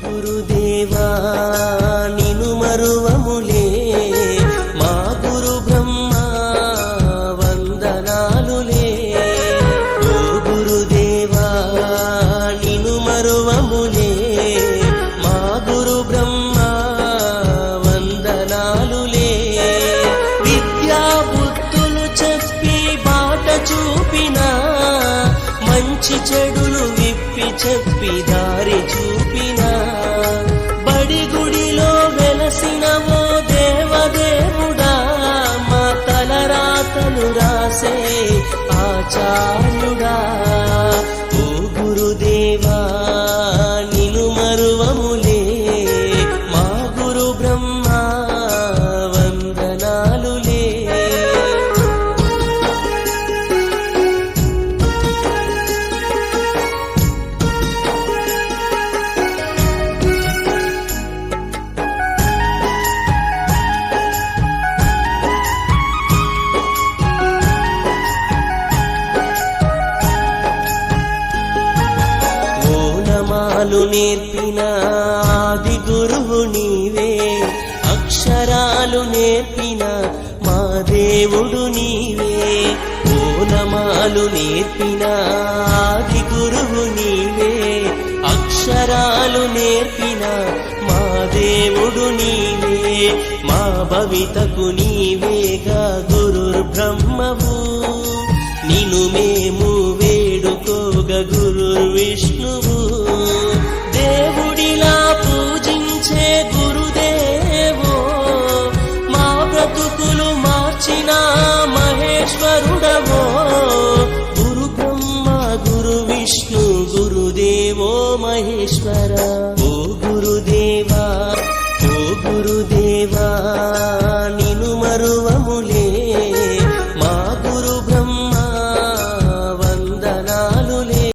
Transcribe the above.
గురుదేవా నిను మరువములే మా గురు బ్రహ్మ వందనాలులే ఓ గురుదేవా నిను మరువములే మా గురు బ్రహ్మ వందనాలులే విద్యా బుద్ధులు చెప్పి బాట చూపిన మంచి చెడులు విప్పి చెప్పి దారి చూపిన బడి గుడిలో వెలసిన ఓ దేవదేవుడా మా తలరాతలు రాసే ఆచార్యుడా ఓ గురుదేవా నిను మరువములే మా గురు బ్రహ్మ వందనాలులే ఓనమాలు నేర్పిన ఆది గురువు నీవే అక్షరాలు నేర్పిన మా దేవుడు నీవే ఓనమాలు నేర్పిన ఆది గురువు నీవే అక్షరాలు నేర్పిన మా దేవుడు నీవే మా భవితకు నీవేగా గురు బ్రహ్మవు నిను మేము వేడుకోగ గురు విష్ణువు దేవుడిలా పూజించే గురుదేవో మా బ్రతుకులు మార్చిన మహేశ్వరుడవో గురు బ్రహ్మ గురు విష్ణు గురుదేవో మహేశ్వర ఓ గురుదేవా